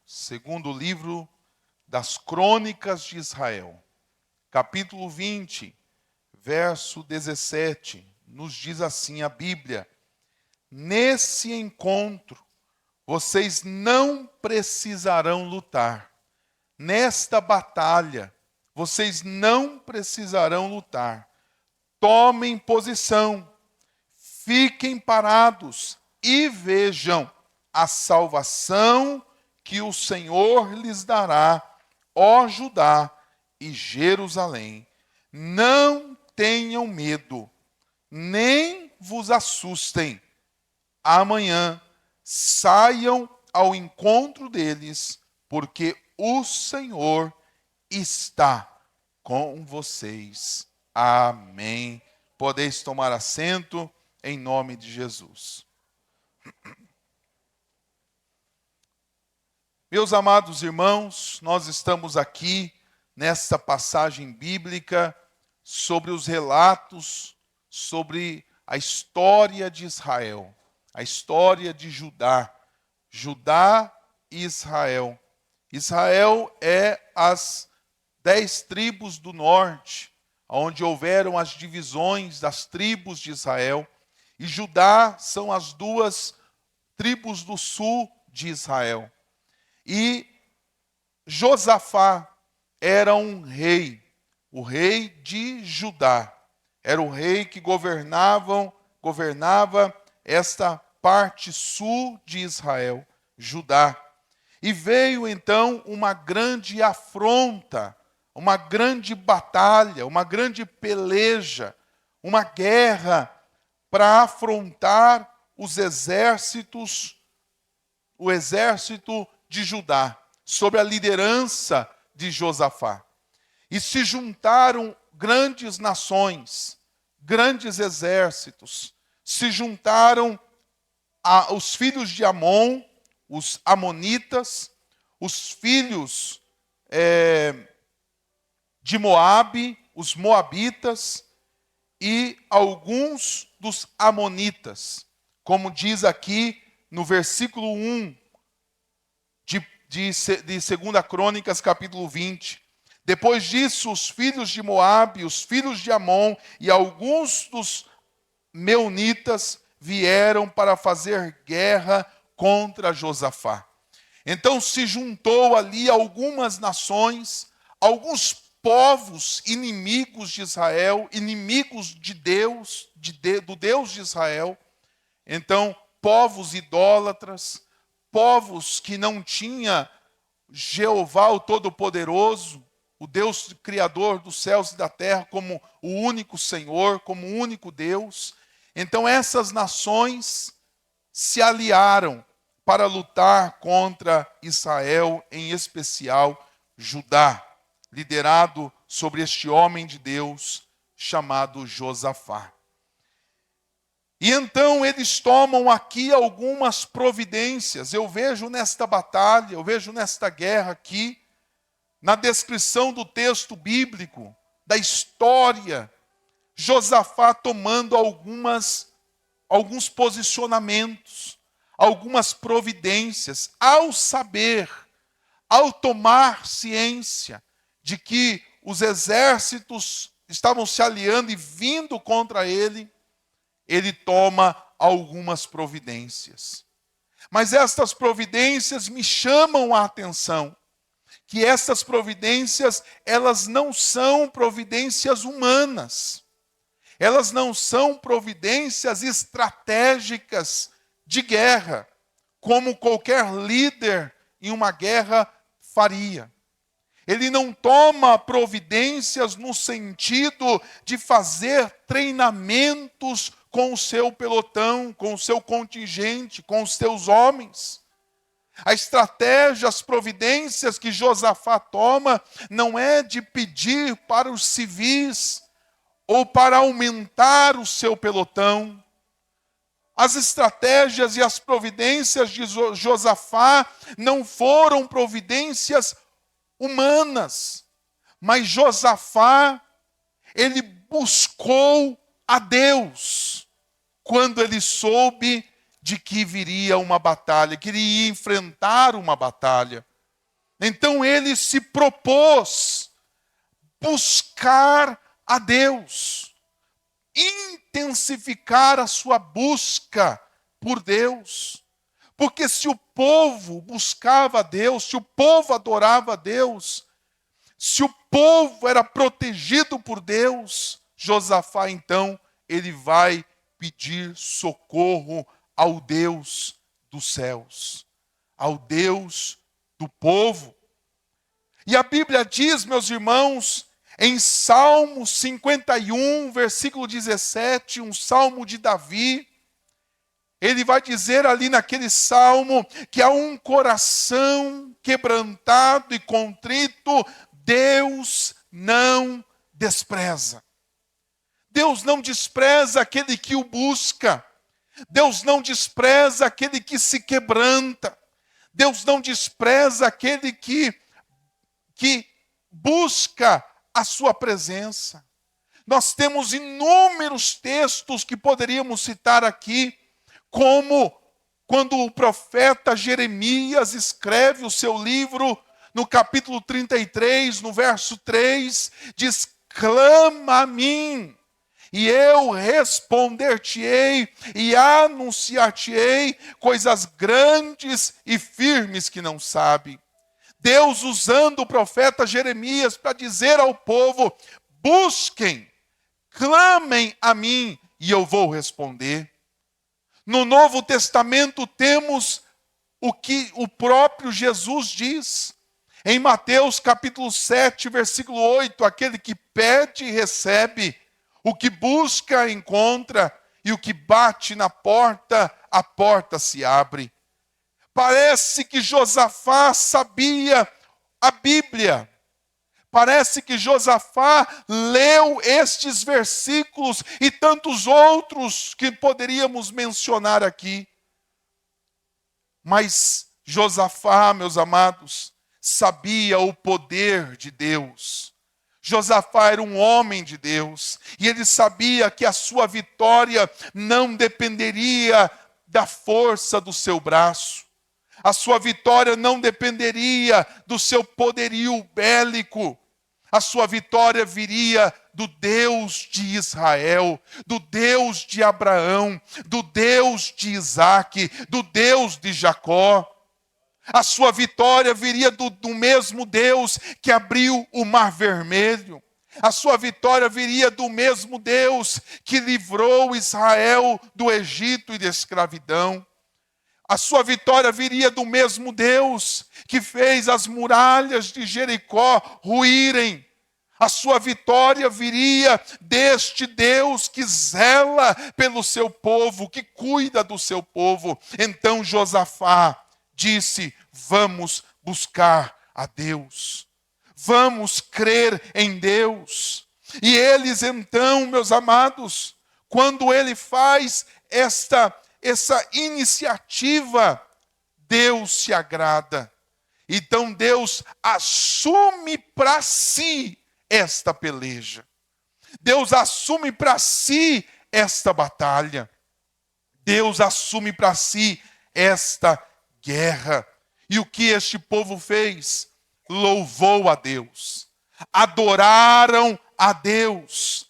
segundo livro das Crônicas de Israel, capítulo 20, verso 17, nos diz assim a Bíblia: nesse encontro, vocês não precisarão lutar. Nesta batalha, vocês não precisarão lutar. Tomem posição, fiquem parados e vejam a salvação que o Senhor lhes dará, ó Judá e Jerusalém. Não tenham medo, nem vos assustem. Amanhã saiam ao encontro deles, porque o Senhor está com vocês. Amém. Podeis tomar assento em nome de Jesus. Meus amados irmãos, nós estamos aqui nesta passagem bíblica sobre os relatos, sobre a história de Israel, a história de Judá. Judá e Israel. Israel é as 10 tribos do norte, onde houveram as divisões das tribos de Israel. E Judá são as 2 tribos do sul de Israel. E Josafá era um rei, o rei de Judá. Era o rei que governava esta parte sul de Israel, Judá. E veio então uma grande afronta, uma grande batalha, uma grande peleja, uma guerra para afrontar os exércitos, o exército de Judá, sob a liderança de Josafá. E se juntaram grandes nações, grandes exércitos, se juntaram os filhos de Amon, os amonitas, os filhos de Moabe, os moabitas e alguns dos amonitas, como diz aqui no versículo 1 de 2 Crônicas, capítulo 20. Depois disso, os filhos de Moabe, os filhos de Amon e alguns dos meunitas vieram para fazer guerra contra Josafá. Então se juntou ali algumas nações, alguns povos inimigos de Israel, inimigos de Deus, do Deus de Israel. Então, povos idólatras, povos que não tinha Jeová o Todo-Poderoso, o Deus criador dos céus e da terra, como o único Senhor, como o único Deus. Então essas nações se aliaram para lutar contra Israel, em especial Judá, liderado sobre este homem de Deus chamado Josafá. E então eles tomam aqui algumas providências. Eu vejo nesta batalha, eu vejo nesta guerra aqui, na descrição do texto bíblico, da história, Josafá tomando alguns posicionamentos, algumas providências, ao saber, ao tomar ciência de que os exércitos estavam se aliando e vindo contra ele, ele toma algumas providências. Mas estas providências me chamam a atenção, que essas providências, elas não são providências humanas. Elas não são providências estratégicas de guerra, como qualquer líder em uma guerra faria. Ele não toma providências no sentido de fazer treinamentos com o seu pelotão, com o seu contingente, com os seus homens. A estratégia, as providências que Josafá toma não é de pedir para os civis ou para aumentar o seu pelotão. As estratégias e as providências de Josafá não foram providências humanas, mas Josafá, ele buscou a Deus quando ele soube de que viria uma batalha, que ele ia enfrentar uma batalha. Então ele se propôs buscar a Deus, intensificar a sua busca por Deus. Porque se o povo buscava a Deus, se o povo adorava a Deus, se o povo era protegido por Deus, Josafá então, ele vai pedir socorro ao Deus dos céus, ao Deus do povo. E a Bíblia diz, meus irmãos, em Salmo 51, versículo 17, um salmo de Davi, ele vai dizer ali naquele salmo que há um coração quebrantado e contrito, Deus não despreza. Deus não despreza aquele que o busca. Deus não despreza aquele que se quebranta. Deus não despreza aquele que busca a sua presença. Nós temos inúmeros textos que poderíamos citar aqui, como quando o profeta Jeremias escreve o seu livro, no capítulo 33, no verso 3, diz: clama a mim, e eu responder-te-ei, e anunciar-te-ei coisas grandes e firmes que não sabe. Deus usando o profeta Jeremias para dizer ao povo: busquem, clamem a mim, e eu vou responder. No Novo Testamento temos o que o próprio Jesus diz. Em Mateus capítulo 7, versículo 8, aquele que pede, recebe, o que busca, encontra, e o que bate na porta, a porta se abre. Parece que Josafá sabia a Bíblia. Parece que Josafá leu estes versículos e tantos outros que poderíamos mencionar aqui. Mas Josafá, meus amados, sabia o poder de Deus. Josafá era um homem de Deus e ele sabia que a sua vitória não dependeria da força do seu braço. A sua vitória não dependeria do seu poderio bélico. A sua vitória viria do Deus de Israel, do Deus de Abraão, do Deus de Isaque, do Deus de Jacó. A sua vitória viria do mesmo Deus que abriu o Mar Vermelho. A sua vitória viria do mesmo Deus que livrou Israel do Egito e da escravidão. A sua vitória viria do mesmo Deus que fez as muralhas de Jericó ruírem. A sua vitória viria deste Deus que zela pelo seu povo, que cuida do seu povo. Então Josafá disse: vamos buscar a Deus. Vamos crer em Deus. E eles então, meus amados, quando ele faz essa iniciativa, Deus se agrada. Então Deus assume para si esta peleja. Deus assume para si esta batalha. Deus assume para si esta guerra. E o que este povo fez? Louvou a Deus. Adoraram a Deus.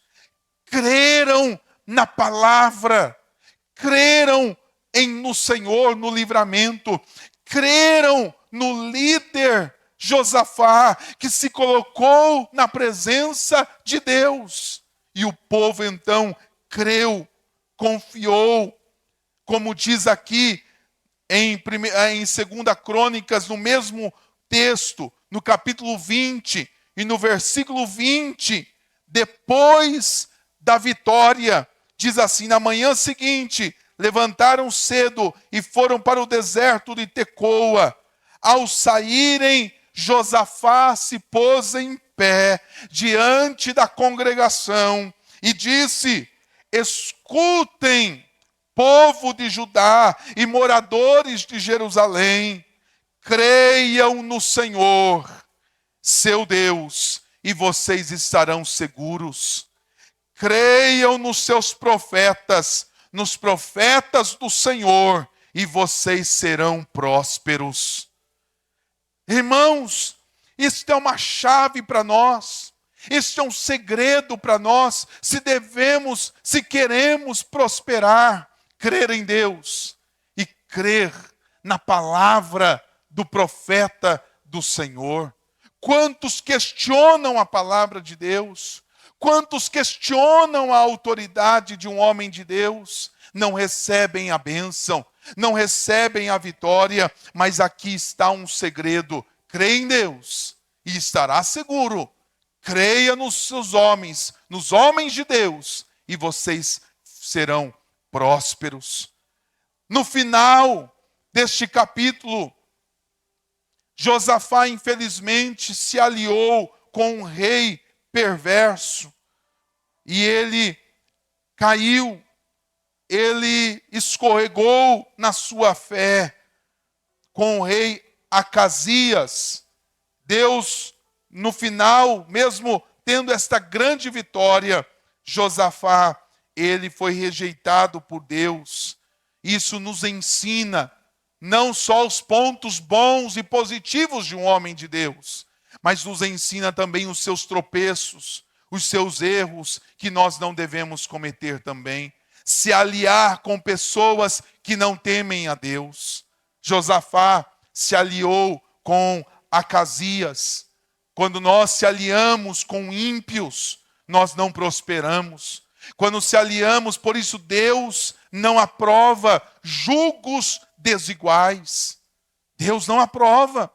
Creram na palavra. Creram no Senhor, no livramento. Creram no líder Josafá, que se colocou na presença de Deus. E o povo então creu, confiou. Como diz aqui em 2 Crônicas, no mesmo texto, no capítulo 20 e no versículo 20, depois da vitória, diz assim: na manhã seguinte, levantaram cedo e foram para o deserto de Tecoa. Ao saírem, Josafá se pôs em pé diante da congregação e disse: escutem, povo de Judá e moradores de Jerusalém, creiam no Senhor, seu Deus, e vocês estarão seguros. Creiam nos seus profetas, nos profetas do Senhor, e vocês serão prósperos. Irmãos, irmãos, isso é uma chave para nós. Isso é um segredo para nós, se queremos prosperar, crer em Deus e crer na palavra do profeta do Senhor. Quantos questionam a palavra de Deus? Quantos questionam a autoridade de um homem de Deus? Não recebem a bênção, não recebem a vitória, mas aqui está um segredo: crê em Deus e estará seguro. Creia nos seus homens, nos homens de Deus, e vocês serão prósperos. No final deste capítulo, Josafá, infelizmente, se aliou com um rei perverso. E ele caiu, ele escorregou na sua fé com o rei Acasias. Deus, no final, mesmo tendo esta grande vitória, Josafá, ele foi rejeitado por Deus. Isso nos ensina não só os pontos bons e positivos de um homem de Deus, mas nos ensina também os seus tropeços, os seus erros que nós não devemos cometer também. Se aliar com pessoas que não temem a Deus. Josafá se aliou com Acasias. Quando nós se aliamos com ímpios, nós não prosperamos. Quando se aliamos, por isso Deus não aprova julgos desiguais. Deus não aprova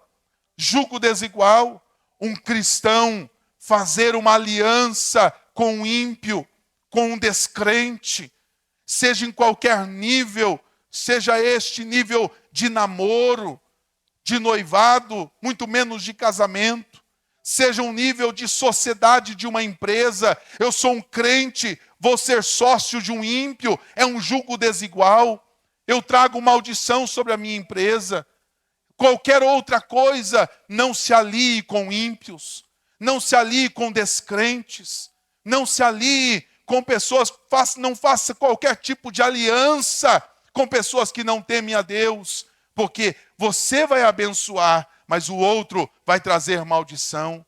julgo desigual. Um cristão fazer uma aliança com um ímpio, com um descrente, seja em qualquer nível, seja este nível de namoro, de noivado, muito menos de casamento, seja um nível de sociedade de uma empresa. Eu sou um crente, vou ser sócio de um ímpio, é um julgo desigual. Eu trago maldição sobre a minha empresa. Qualquer outra coisa, não se alie com ímpios, não se alie com descrentes, não se alie com pessoas, não faça qualquer tipo de aliança com pessoas que não temem a Deus, porque você vai abençoar, mas o outro vai trazer maldição.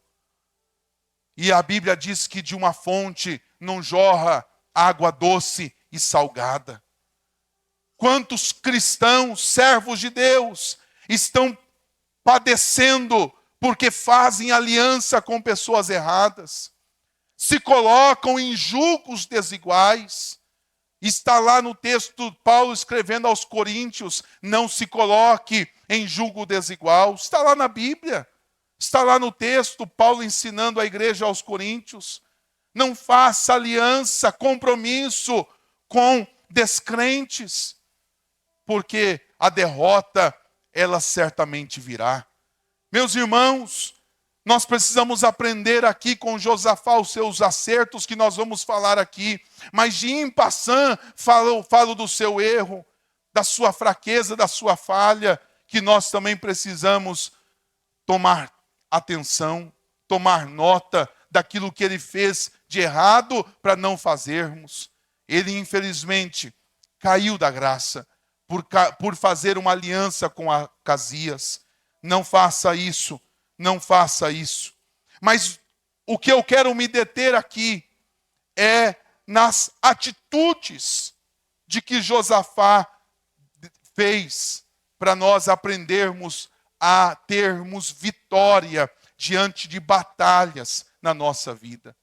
E a Bíblia diz que de uma fonte não jorra água doce e salgada. Quantos cristãos, servos de Deus, estão padecendo porque fazem aliança com pessoas erradas, se colocam em julgos desiguais. Está lá no texto, Paulo escrevendo aos Coríntios: não se coloque em julgo desigual. Está lá na Bíblia, está lá no texto, Paulo ensinando a igreja aos Coríntios. Não faça aliança, compromisso com descrentes, porque a derrota, ela certamente virá. Meus irmãos, nós precisamos aprender aqui com Josafá os seus acertos, que nós vamos falar aqui. Mas de en passant, falo do seu erro, da sua fraqueza, da sua falha, que nós também precisamos tomar atenção, tomar nota daquilo que ele fez de errado para não fazermos. Ele, infelizmente, caiu da graça por fazer uma aliança com Acasias. Não faça isso, não faça isso. Mas o que eu quero me deter aqui é nas atitudes de que Josafá fez para nós aprendermos a termos vitória diante de batalhas na nossa vida.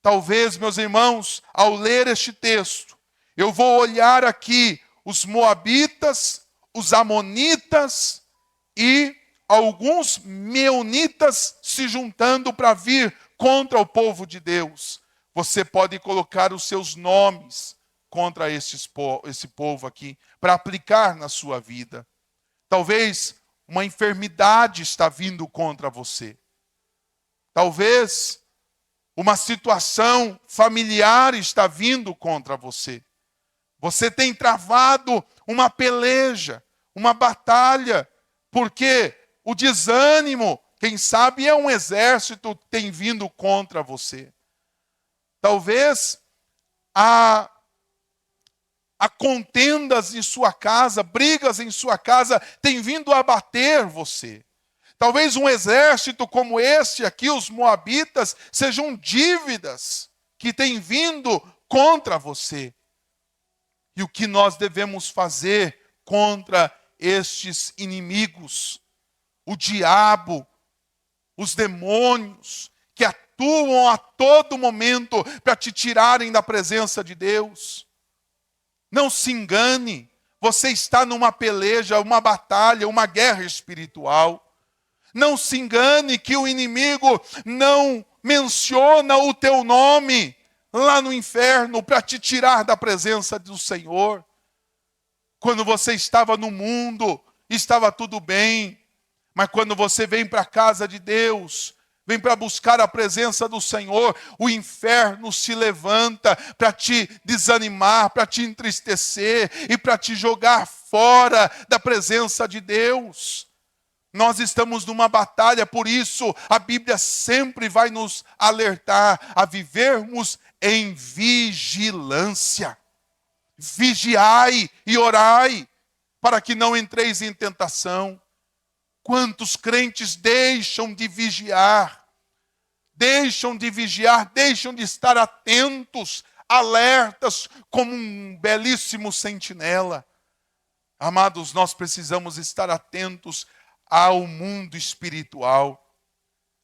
Talvez, meus irmãos, ao ler este texto, eu vou olhar aqui os moabitas, os amonitas e alguns meunitas se juntando para vir contra o povo de Deus. Você pode colocar os seus nomes contra esse povo aqui, para aplicar na sua vida. Talvez uma enfermidade está vindo contra você. Talvez uma situação familiar está vindo contra você. Você tem travado uma peleja, uma batalha, porque o desânimo, quem sabe, é um exército que tem vindo contra você. Talvez há contendas em sua casa, brigas em sua casa, tem vindo abater você. Talvez um exército como este aqui, os moabitas, sejam dívidas que têm vindo contra você. E o que nós devemos fazer contra estes inimigos? O diabo, os demônios, que atuam a todo momento para te tirarem da presença de Deus. Não se engane, você está numa peleja, uma batalha, uma guerra espiritual. Não se engane que o inimigo não menciona o teu nome lá no inferno para te tirar da presença do Senhor. Quando você estava no mundo, estava tudo bem. Mas quando você vem para a casa de Deus, vem para buscar a presença do Senhor, o inferno se levanta para te desanimar, para te entristecer e para te jogar fora da presença de Deus. Nós estamos numa batalha, por isso a Bíblia sempre vai nos alertar a vivermos em vigilância. Vigiai e orai, para que não entreis em tentação. Quantos crentes deixam de vigiar, deixam de estar atentos, alertas, como um belíssimo sentinela. Amados, nós precisamos estar atentos ao mundo espiritual,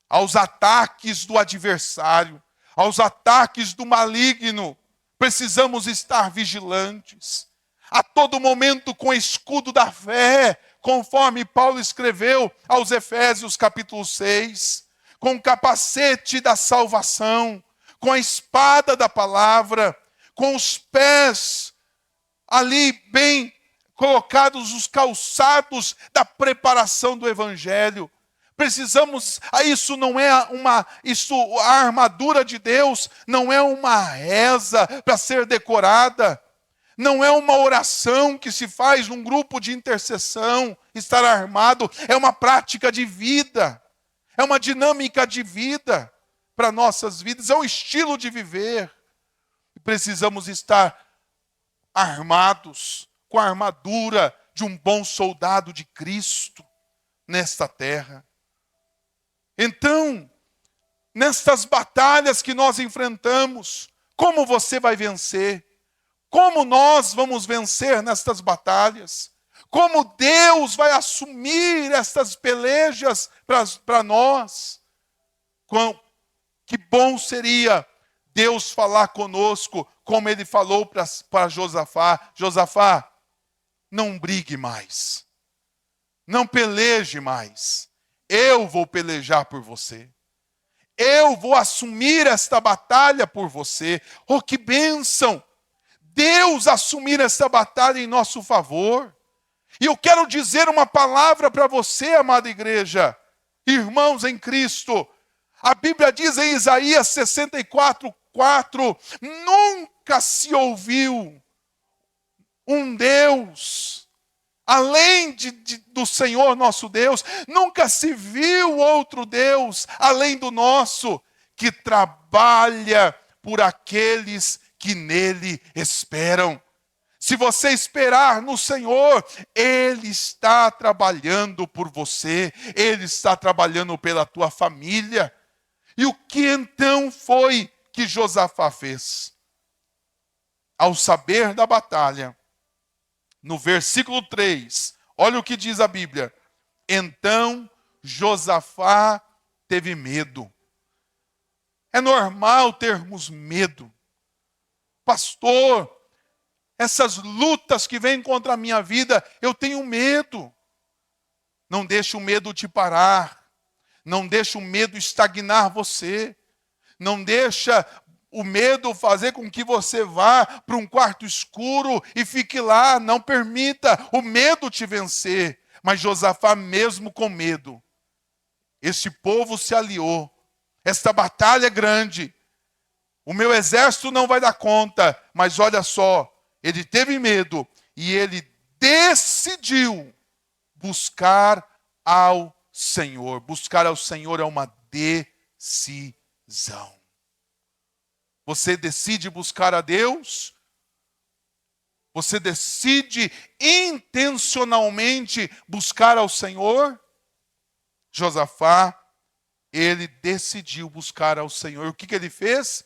aos ataques do adversário, aos ataques do maligno. Precisamos estar vigilantes, a todo momento com o escudo da fé, conforme Paulo escreveu aos Efésios capítulo 6, com o capacete da salvação, com a espada da palavra, com os pés ali bem colocados, os calçados da preparação do evangelho. Precisamos, isso não é a armadura de Deus não é uma reza para ser decorada. Não é uma oração que se faz num grupo de intercessão, estar armado. É uma prática de vida. É uma dinâmica de vida para nossas vidas. É um estilo de viver. E precisamos estar armados com a armadura de um bom soldado de Cristo nesta terra. Então, nestas batalhas que nós enfrentamos, como você vai vencer? Como nós vamos vencer nestas batalhas? Como Deus vai assumir estas pelejas para nós? Que bom seria Deus falar conosco, como Ele falou para Josafá. Josafá, não brigue mais. Não peleje mais. Eu vou pelejar por você. Eu vou assumir esta batalha por você. Oh, que bênção! Deus assumir esta batalha em nosso favor. E eu quero dizer uma palavra para você, amada igreja, irmãos em Cristo. A Bíblia diz em Isaías 64:4, nunca se ouviu um Deus, além do Senhor nosso Deus, nunca se viu outro Deus, além do nosso, que trabalha por aqueles que nele esperam. Se você esperar no Senhor, Ele está trabalhando por você, Ele está trabalhando pela tua família. E o que então foi que Josafá fez? Ao saber da batalha, no versículo 3, olha o que diz a Bíblia. Então Josafá teve medo. É normal termos medo. Pastor, essas lutas que vêm contra a minha vida, eu tenho medo. Não deixe o medo te parar. Não deixe o medo estagnar você. Não deixa o medo fazer com que você vá para um quarto escuro e fique lá. Não permita o medo te vencer. Mas Josafá, mesmo com medo, este povo se aliou. Esta batalha é grande. O meu exército não vai dar conta. Mas olha só, ele teve medo e ele decidiu buscar ao Senhor. Buscar ao Senhor é uma decisão. Você decide buscar a Deus? Você decide intencionalmente buscar ao Senhor? Josafá, ele decidiu buscar ao Senhor. O que ele fez?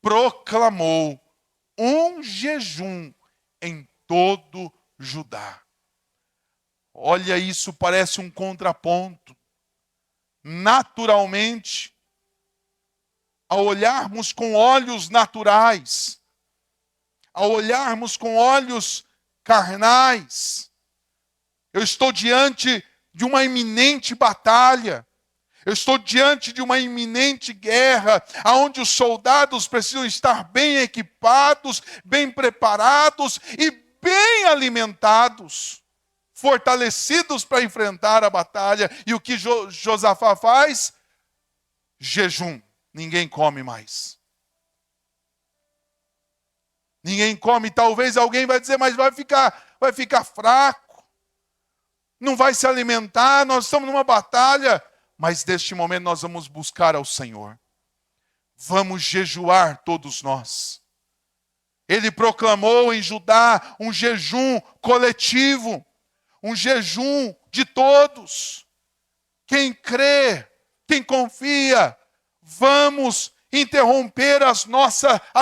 Proclamou um jejum em todo Judá. Olha, isso parece um contraponto. Naturalmente, ao olharmos com olhos naturais, ao olharmos com olhos carnais, eu estou diante de uma iminente batalha. Eu estou diante de uma iminente guerra, onde os soldados precisam estar bem equipados, bem preparados e bem alimentados, fortalecidos para enfrentar a batalha. E o que Josafá faz? Jejum. Ninguém come mais. Ninguém come. Talvez alguém vai dizer, mas vai ficar fraco. Não vai se alimentar, nós estamos numa batalha. Mas neste momento nós vamos buscar ao Senhor. Vamos jejuar todos nós. Ele proclamou em Judá um jejum coletivo, um jejum de todos. Quem crê, quem confia, vamos interromper a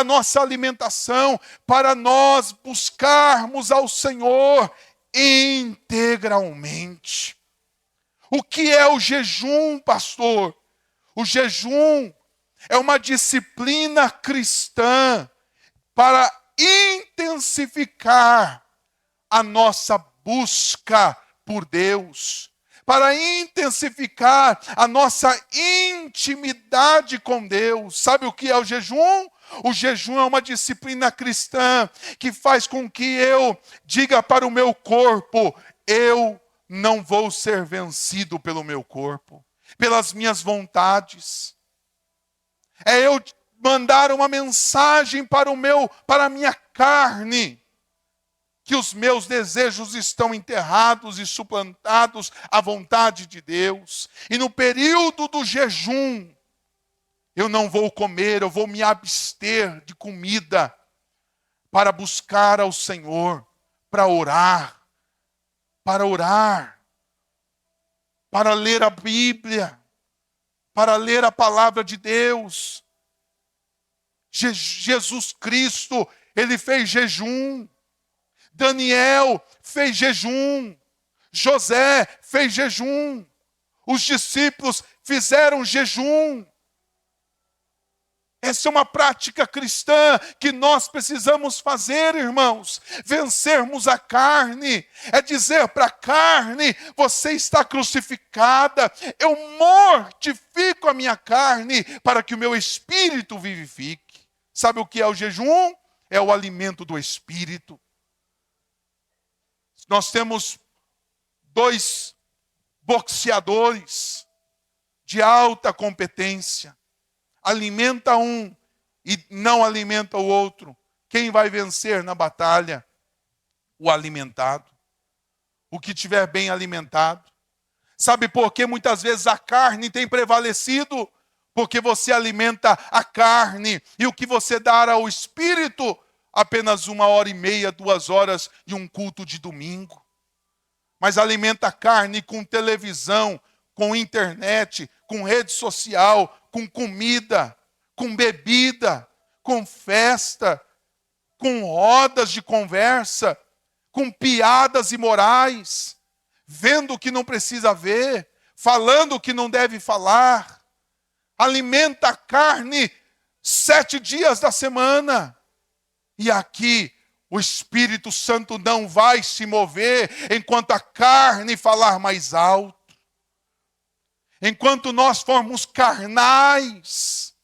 nossa alimentação para nós buscarmos ao Senhor integralmente. O que é o jejum, pastor? O jejum é uma disciplina cristã para intensificar a nossa busca por Deus, para intensificar a nossa intimidade com Deus. Sabe o que é o jejum? O jejum é uma disciplina cristã que faz com que eu diga para o meu corpo, eu não vou ser vencido pelo meu corpo, pelas minhas vontades. É eu mandar uma mensagem para a minha carne, que os meus desejos estão enterrados e suplantados à vontade de Deus. E no período do jejum, eu não vou comer, eu vou me abster de comida para buscar ao Senhor, para orar, para ler a Bíblia, para ler a palavra de Deus. Jesus Cristo, ele fez jejum. Daniel fez jejum. José fez jejum. Os discípulos fizeram jejum. Essa é uma prática cristã que nós precisamos fazer, irmãos. Vencermos a carne é dizer para a carne, você está crucificada, eu mortifico a minha carne para que o meu espírito vivifique. Sabe o que é o jejum? É o alimento do espírito. Nós temos 2 boxeadores de alta competência. Alimenta um e não alimenta o outro. Quem vai vencer na batalha? O alimentado. O que estiver bem alimentado. Sabe por que muitas vezes a carne tem prevalecido? Porque você alimenta a carne. E o que você dá ao espírito? Apenas 1h30, 2 horas de um culto de domingo. Mas alimenta a carne com televisão, com internet, com rede social, com comida, com bebida, com festa, com rodas de conversa, com piadas imorais, vendo o que não precisa ver, falando o que não deve falar. Alimenta a carne 7 dias da semana. E aqui o Espírito Santo não vai se mover enquanto a carne falar mais alto. Enquanto nós formos carnais,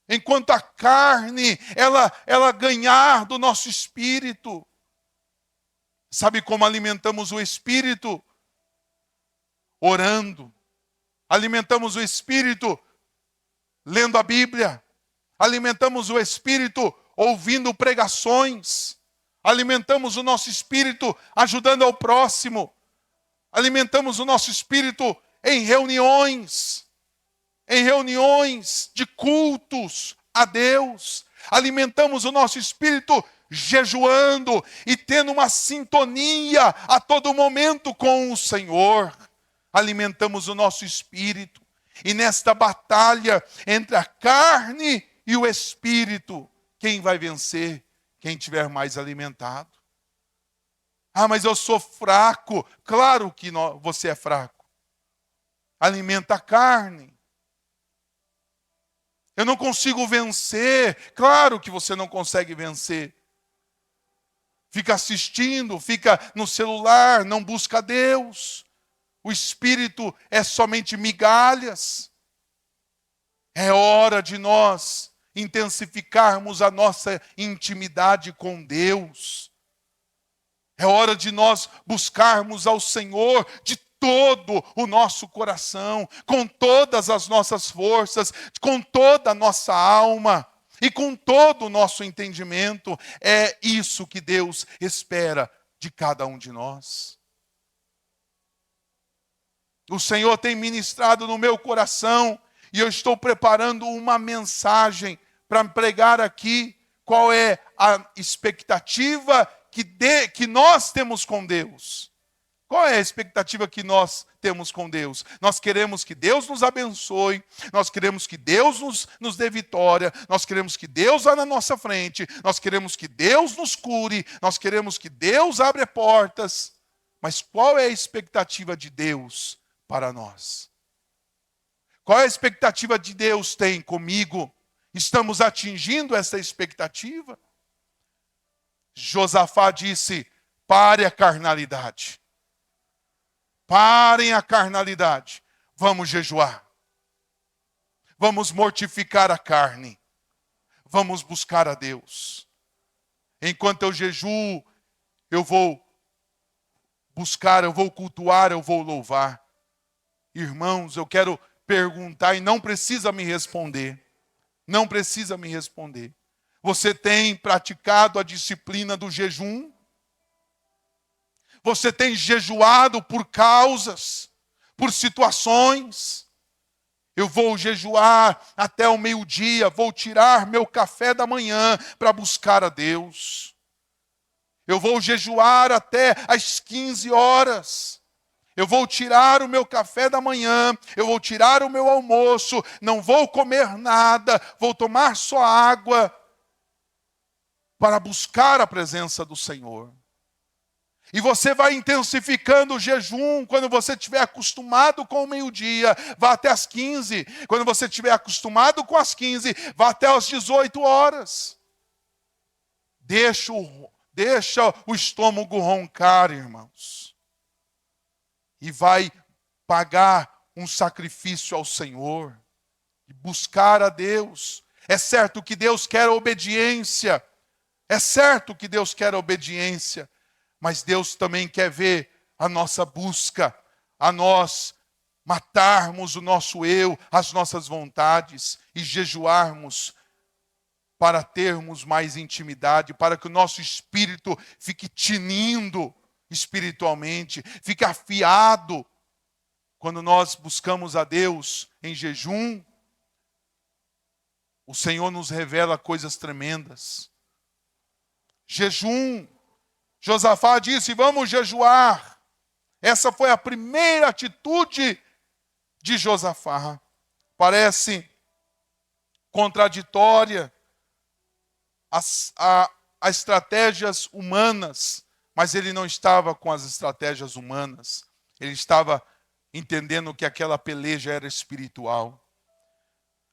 enquanto a carne, ela ganhar do nosso espírito. Sabe como alimentamos o espírito? Orando. Alimentamos o espírito lendo a Bíblia. Alimentamos o espírito ouvindo pregações. Alimentamos o nosso espírito ajudando ao próximo. Alimentamos o nosso espírito em reuniões de cultos a Deus. Alimentamos o nosso espírito jejuando e tendo uma sintonia a todo momento com o Senhor. alimentamos o nosso espírito. E nesta batalha entre a carne e o espírito, quem vai vencer? Quem tiver mais alimentado. Ah, mas eu sou fraco. Claro que você é fraco. Alimenta a carne. Eu não consigo vencer. Claro que você não consegue vencer. Fica assistindo, fica no celular, não busca Deus. O espírito é somente migalhas. É hora de nós intensificarmos a nossa intimidade com Deus. É hora de nós buscarmos ao Senhor de todo o nosso coração, com todas as nossas forças, com toda a nossa alma e com todo o nosso entendimento. É isso que Deus espera de cada um de nós. O Senhor tem ministrado no meu coração e eu estou preparando uma mensagem para pregar aqui. Qual é a expectativa que nós temos com Deus? Qual é a expectativa que nós temos com Deus? Nós queremos que Deus nos abençoe, nós queremos que Deus nos dê vitória, nós queremos que Deus vá na nossa frente, nós queremos que Deus nos cure, nós queremos que Deus abra portas. Mas qual é a expectativa de Deus para nós? Qual é a expectativa de Deus tem comigo? Estamos atingindo essa expectativa? Josafá disse: pare a carnalidade. Parem a carnalidade. Vamos jejuar. Vamos mortificar a carne. Vamos buscar a Deus. Enquanto eu jejuo, eu vou buscar, eu vou cultuar, eu vou louvar. Irmãos, eu quero perguntar e não precisa me responder. Não precisa me responder. Você tem praticado a disciplina do jejum? Você tem jejuado por causas, por situações? Eu vou jejuar até o meio-dia, vou tirar meu café da manhã para buscar a Deus. Eu vou jejuar até às 15 horas. Eu vou tirar o meu café da manhã, eu vou tirar o meu almoço, não vou comer nada, vou tomar só água para buscar a presença do Senhor. E você vai intensificando o jejum. Quando você estiver acostumado com o meio-dia, vá até as 15. Quando você estiver acostumado com as 15, vá até as 18 horas. Deixa o estômago roncar, irmãos. E vai pagar um sacrifício ao Senhor. E buscar a Deus. É certo que Deus quer obediência. É certo que Deus quer obediência. Mas Deus também quer ver a nossa busca, a nós matarmos o nosso eu, as nossas vontades e jejuarmos para termos mais intimidade, para que o nosso espírito fique tinindo espiritualmente, fique afiado. Quando nós buscamos a Deus em jejum, o Senhor nos revela coisas tremendas. Jejum. Josafá disse: vamos jejuar. Essa foi a primeira atitude de Josafá. Parece contraditória a estratégias humanas, mas ele não estava com as estratégias humanas. Ele estava entendendo que aquela peleja era espiritual.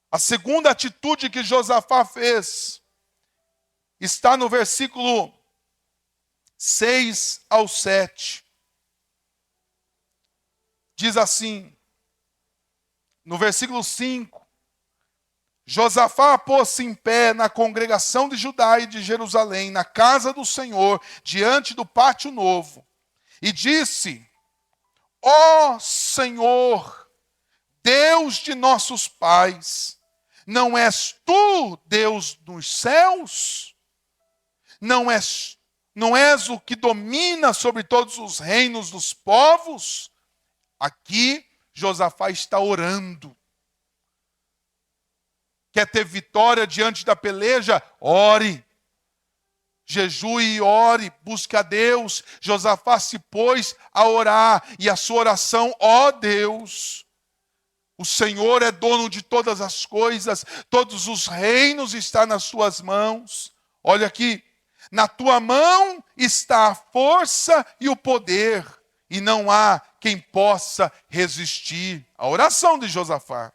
A segunda atitude que Josafá fez está no versículo 6 ao 7. Diz assim, no versículo 5, Josafá pôs-se em pé na congregação de Judá e de Jerusalém, na casa do Senhor, diante do pátio novo, e disse: ó Senhor, Deus de nossos pais, não és tu Deus dos céus? Não és o que domina sobre todos os reinos dos povos? Aqui, Josafá está orando. Quer ter vitória diante da peleja? Ore. jejue e ore, busque a Deus. Josafá se pôs a orar, e a sua oração: ó Deus, o Senhor é dono de todas as coisas, todos os reinos estão nas suas mãos. Olha aqui, na tua mão está a força e o poder, e não há quem possa resistir. A oração de Josafá.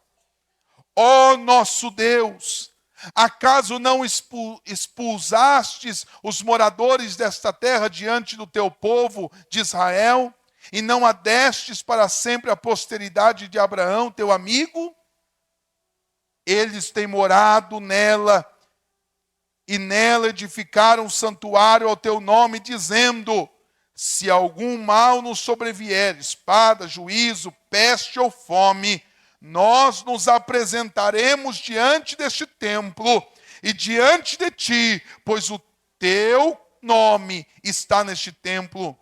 Ó nosso Deus, acaso não expulsastes os moradores desta terra diante do teu povo de Israel, e não a destes para sempre a posteridade de Abraão, teu amigo? Eles têm morado nela, e nela edificaram um santuário ao teu nome, dizendo: se algum mal nos sobrevier, espada, juízo, peste ou fome, nós nos apresentaremos diante deste templo e diante de ti, pois o teu nome está neste templo.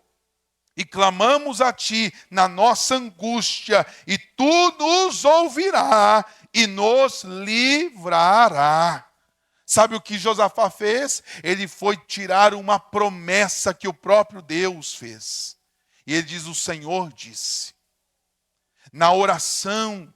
E clamamos a ti na nossa angústia, e tu nos ouvirá e nos livrará. Sabe o que Josafá fez? Ele foi tirar uma promessa que o próprio Deus fez. E ele diz: o Senhor disse. Na oração,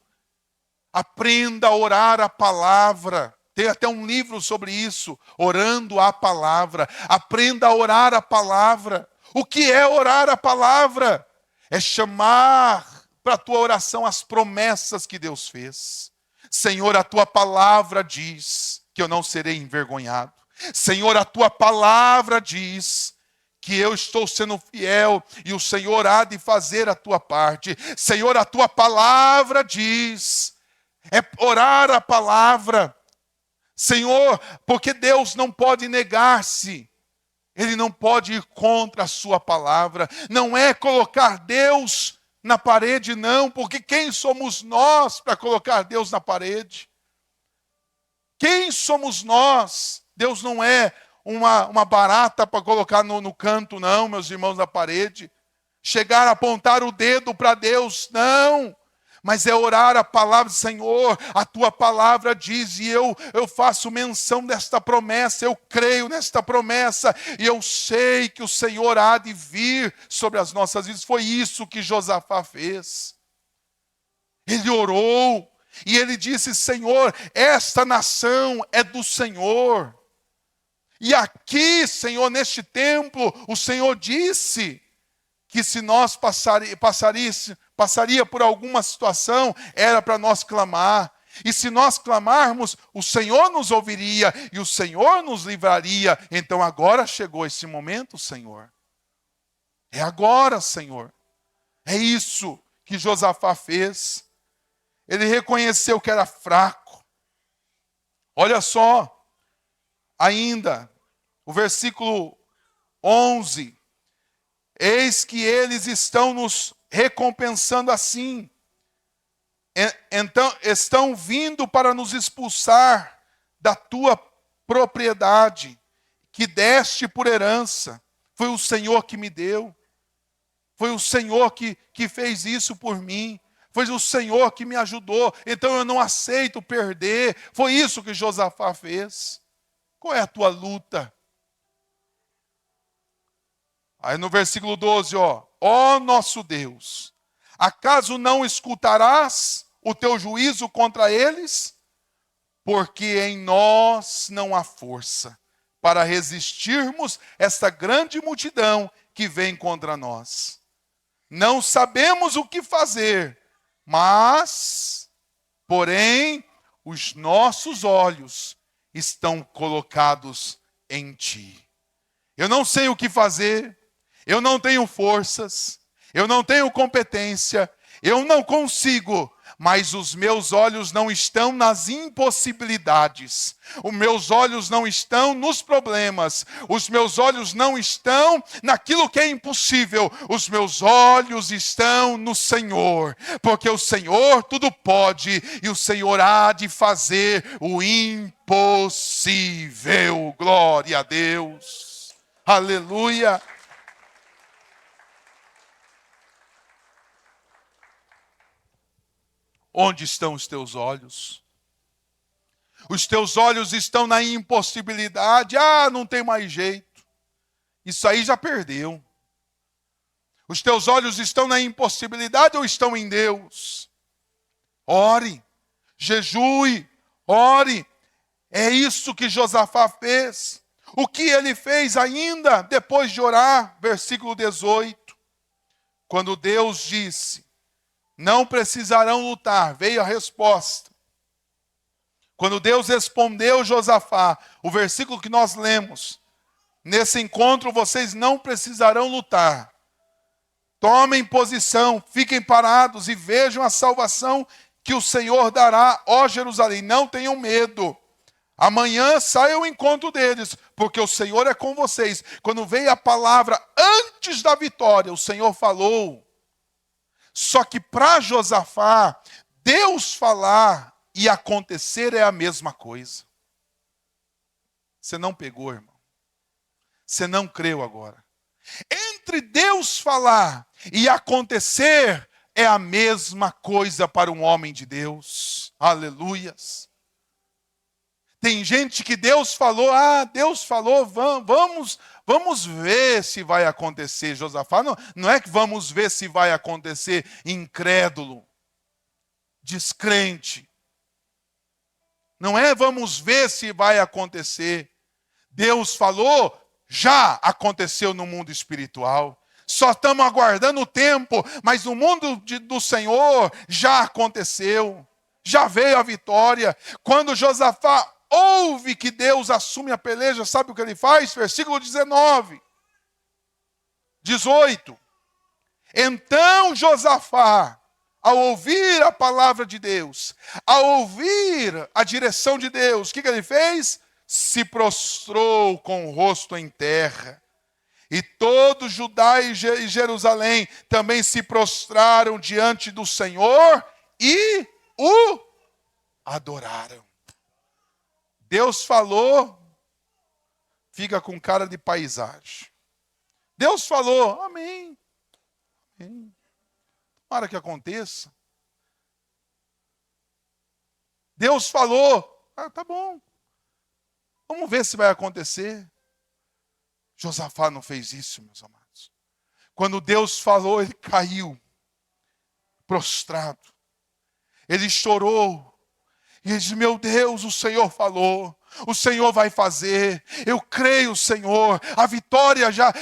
aprenda a orar a palavra. Tem até um livro sobre isso, Orando a Palavra. Aprenda a orar a palavra. O que é orar a palavra? É chamar para a tua oração as promessas que Deus fez. Senhor, a tua palavra diz que eu não serei envergonhado. Senhor, a tua palavra diz que eu estou sendo fiel e o Senhor há de fazer a tua parte. Senhor, a tua palavra diz. É orar a palavra. Senhor, porque Deus não pode negar-se. Ele não pode ir contra a sua palavra. Não é colocar Deus na parede, não. Porque quem somos nós para colocar Deus na parede? Quem somos nós? Deus não é uma barata para colocar no canto, não, meus irmãos, na parede. Chegar a apontar o dedo para Deus, não. Mas é orar a palavra: Senhor, a tua palavra diz, e eu faço menção desta promessa, eu creio nesta promessa, e eu sei que o Senhor há de vir sobre as nossas vidas. Foi isso que Josafá fez. Ele orou, e ele disse: Senhor, esta nação é do Senhor. E aqui, Senhor, neste templo, o Senhor disse que se nós passaria por alguma situação, era para nós clamar. E se nós clamarmos, o Senhor nos ouviria e o Senhor nos livraria. Então agora chegou esse momento, Senhor. É agora, Senhor. É isso que Josafá fez. Ele reconheceu que era fraco. Olha só, ainda, o versículo 11. Eis que eles estão nos recompensando assim. Então, estão vindo para nos expulsar da tua propriedade, que deste por herança. Foi o Senhor que me deu. Foi o Senhor que fez isso por mim. Foi o Senhor que me ajudou. Então eu não aceito perder. Foi isso que Josafá fez. Qual é a tua luta? Aí no versículo 12, ó nosso Deus, acaso não escutarás o teu juízo contra eles? Porque em nós não há força para resistirmos esta grande multidão que vem contra nós. Não sabemos o que fazer, mas, porém, os nossos olhos estão colocados em ti. Eu não sei o que fazer. Eu não tenho forças, eu não tenho competência, eu não consigo, mas os meus olhos não estão nas impossibilidades, os meus olhos não estão nos problemas, os meus olhos não estão naquilo que é impossível, os meus olhos estão no Senhor, porque o Senhor tudo pode e o Senhor há de fazer o impossível. Glória a Deus, aleluia. Onde estão os teus olhos? Os teus olhos estão na impossibilidade. Não tem mais jeito. Isso aí já perdeu. Os teus olhos estão na impossibilidade ou estão em Deus? Ore, jejue, ore. É isso que Josafá fez. O que ele fez ainda depois de orar? Versículo 18. Quando Deus disse, não precisarão lutar, veio a resposta. Quando Deus respondeu Josafá, o versículo que nós lemos, nesse encontro vocês não precisarão lutar. Tomem posição, fiquem parados e vejam a salvação que o Senhor dará, ó Jerusalém. Não tenham medo. Amanhã saia ao encontro deles, porque o Senhor é com vocês. Quando veio a palavra antes da vitória, o Senhor falou. Só que para Josafá, Deus falar e acontecer é a mesma coisa. Você não pegou, irmão. Você não creu agora. Entre Deus falar e acontecer é a mesma coisa para um homem de Deus. Aleluias. Tem gente que Deus falou, vamos ver se vai acontecer. Josafá não é que vamos ver se vai acontecer, incrédulo, descrente. Não é vamos ver se vai acontecer. Deus falou, já aconteceu no mundo espiritual. Só estamos aguardando o tempo, mas no mundo do Senhor já aconteceu. Já veio a vitória. Quando Josafá ouve que Deus assume a peleja, sabe o que ele faz? Versículo 19. 18. Então Josafá, ao ouvir a palavra de Deus, ao ouvir a direção de Deus, o que ele fez? Se prostrou com o rosto em terra. E todo Judá e Jerusalém também se prostraram diante do Senhor e o adoraram. Deus falou, fica com cara de paisagem. Deus falou, amém. Amém. Tomara que aconteça. Deus falou, tá bom. Vamos ver se vai acontecer. Josafá não fez isso, meus amados. Quando Deus falou, ele caiu, prostrado. Ele chorou. E ele disse, meu Deus, o Senhor falou. O Senhor vai fazer. Eu creio, Senhor. A vitória já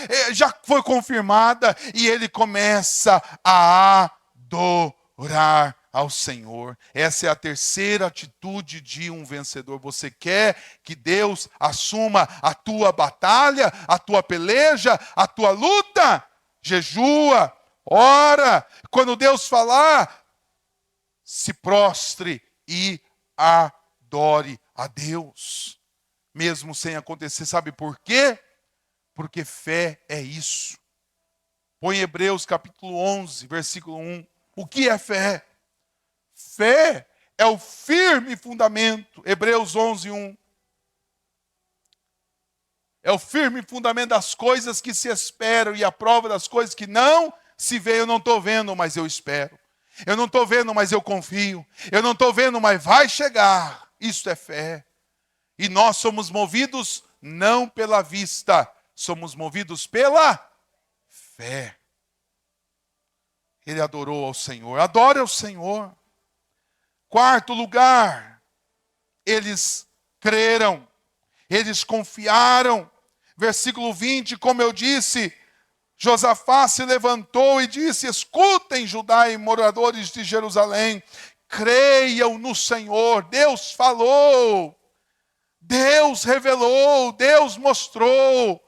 foi confirmada. E ele começa a adorar ao Senhor. Essa é a terceira atitude de um vencedor. Você quer que Deus assuma a tua batalha, a tua peleja, a tua luta? Jejua, ora. Quando Deus falar, se prostre e adore a Deus. Mesmo sem acontecer. Sabe por quê? Porque fé é isso. Põe Hebreus capítulo 11, versículo 1. O que é fé? Fé é o firme fundamento. Hebreus 11, 1. É o firme fundamento das coisas que se esperam e a prova das coisas que não se vê. Eu não estou vendo, mas eu espero. Eu não estou vendo, mas eu confio. Eu não estou vendo, mas vai chegar. Isso é fé. E nós somos movidos não pela vista, somos movidos pela fé. Ele adorou ao Senhor. Adore ao Senhor. Quarto lugar, eles creram, eles confiaram. Versículo 20, como eu disse, Josafá se levantou e disse, escutem Judá e moradores de Jerusalém, creiam no Senhor. Deus falou, Deus revelou, Deus mostrou.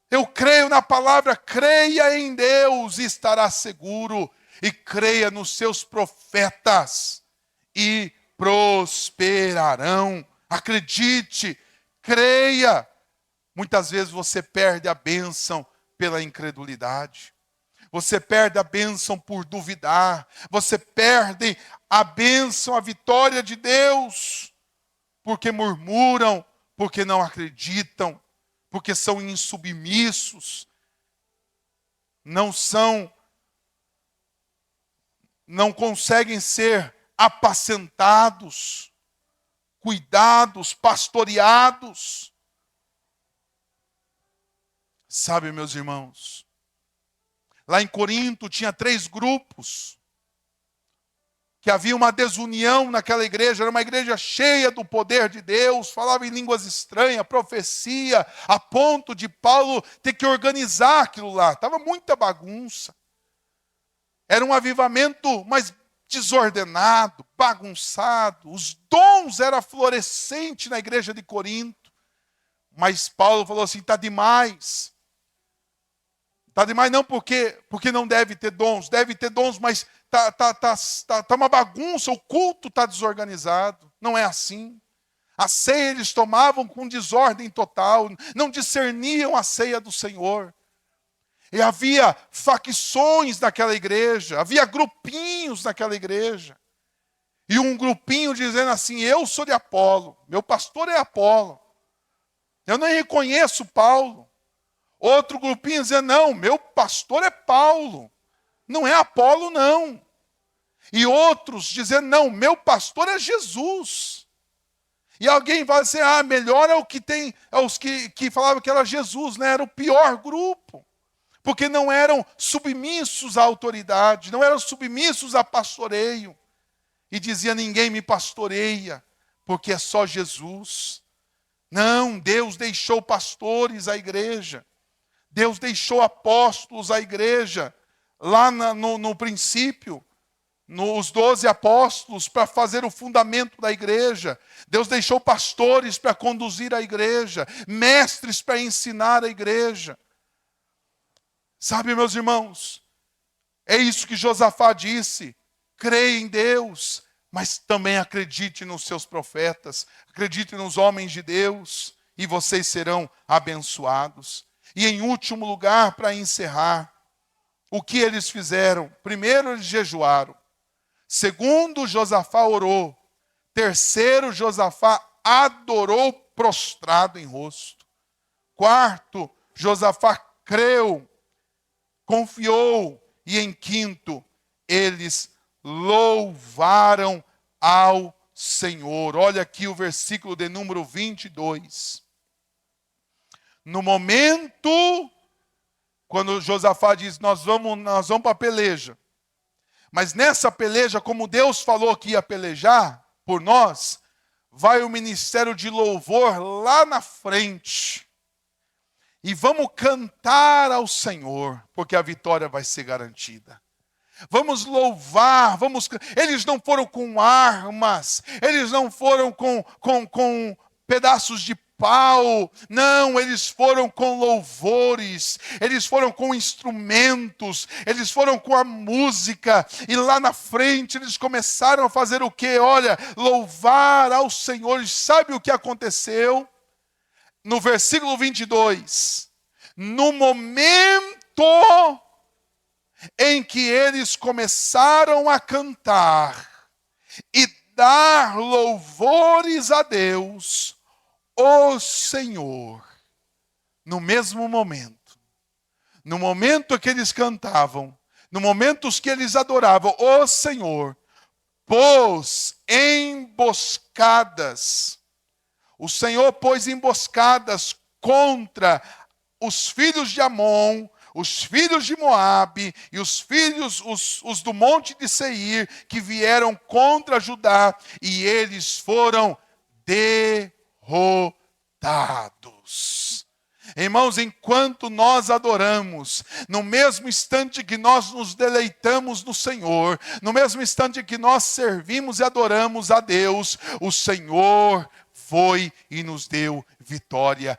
Eu creio na palavra, creia em Deus e estará seguro. E creia nos seus profetas e prosperarão. Acredite, creia. Muitas vezes você perde a bênção pela incredulidade. Você perde a bênção por duvidar. Você perde a bênção, a vitória de Deus, porque murmuram, porque não acreditam, porque são insubmissos, não conseguem ser apacentados, cuidados, pastoreados. Sabe, meus irmãos, lá em Corinto tinha 3 grupos, que havia uma desunião naquela igreja, era uma igreja cheia do poder de Deus, falava em línguas estranhas, profecia, a ponto de Paulo ter que organizar aquilo lá. Estava muita bagunça. Era um avivamento, mas desordenado, bagunçado. Os dons eram florescentes na igreja de Corinto. Mas Paulo falou assim, está demais. Está demais não porque não deve ter dons, mas tá uma bagunça, o culto está desorganizado. Não é assim. A ceia eles tomavam com desordem total, não discerniam a ceia do Senhor. E havia facções naquela igreja, havia grupinhos naquela igreja. E um grupinho dizendo assim, eu sou de Apolo, meu pastor é Apolo. Eu nem reconheço Paulo. Outro grupinho dizendo, não, meu pastor é Paulo. Não é Apolo, não. E outros dizendo, não, meu pastor é Jesus. E alguém vai dizer, melhor é o que tem, é os que falavam que era Jesus, né? Era o pior grupo. Porque não eram submissos à autoridade, não eram submissos a pastoreio. E dizia, ninguém me pastoreia, porque é só Jesus. Não, Deus deixou pastores à igreja. Deus deixou apóstolos à igreja. Lá no princípio, nos 12 apóstolos, para fazer o fundamento da igreja. Deus deixou pastores para conduzir a igreja, mestres para ensinar a igreja. Sabe, meus irmãos, é isso que Josafá disse, creia em Deus, mas também acredite nos seus profetas, acredite nos homens de Deus, e vocês serão abençoados. E em último lugar, para encerrar, o que eles fizeram? Primeiro, eles jejuaram. Segundo, Josafá orou. Terceiro, Josafá adorou prostrado em rosto. Quarto, Josafá creu, confiou. E em quinto, eles louvaram ao Senhor. Olha aqui o versículo de número 22. No momento, quando Josafá diz, nós vamos para a peleja. Mas nessa peleja, como Deus falou que ia pelejar por nós, vai o ministério de louvor lá na frente. E vamos cantar ao Senhor, porque a vitória vai ser garantida. Vamos louvar, eles não foram com armas, eles não foram com pedaços de pau, não, eles foram com louvores, eles foram com instrumentos, eles foram com a música, e lá na frente eles começaram a fazer o quê? Olha, louvar ao Senhor. E sabe o que aconteceu? No versículo 22, no momento em que eles começaram a cantar e dar louvores a Deus, o Senhor, no mesmo momento, no momento que eles cantavam, no momento que eles adoravam, o Senhor pôs emboscadas. O Senhor pôs emboscadas contra os filhos de Amon, os filhos de Moabe e os filhos, os do monte de Seir, que vieram contra Judá, e eles foram derrotados. Irmãos, enquanto nós adoramos, no mesmo instante que nós nos deleitamos no Senhor, no mesmo instante que nós servimos e adoramos a Deus, o Senhor foi e nos deu vitória.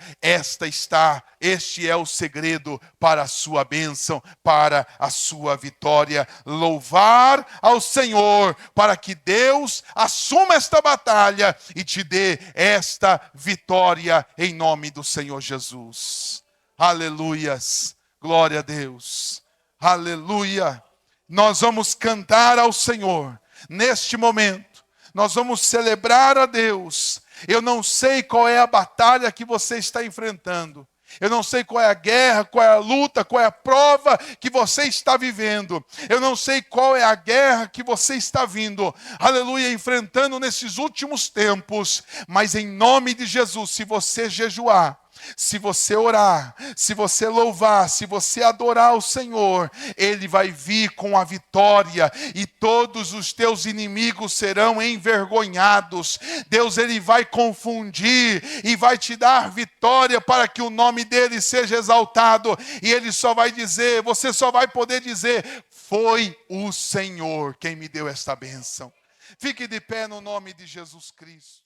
Este é o segredo para a sua bênção, para a sua vitória. Louvar ao Senhor, para que Deus assuma esta batalha e te dê esta vitória em nome do Senhor Jesus. Aleluias, glória a Deus, aleluia. Nós vamos cantar ao Senhor neste momento, nós vamos celebrar a Deus. Eu não sei qual é a batalha que você está enfrentando. Eu não sei qual é a guerra, qual é a luta, qual é a prova que você está vivendo. Eu não sei qual é a guerra que você está vindo, aleluia, enfrentando nesses últimos tempos. Mas em nome de Jesus, se você jejuar, Se você orar, se você louvar, se você adorar o Senhor, Ele vai vir com a vitória e todos os teus inimigos serão envergonhados. Deus, Ele vai confundir e vai te dar vitória para que o nome dEle seja exaltado. E Ele só vai dizer, você só vai poder dizer, foi o Senhor quem me deu esta bênção. Fique de pé no nome de Jesus Cristo.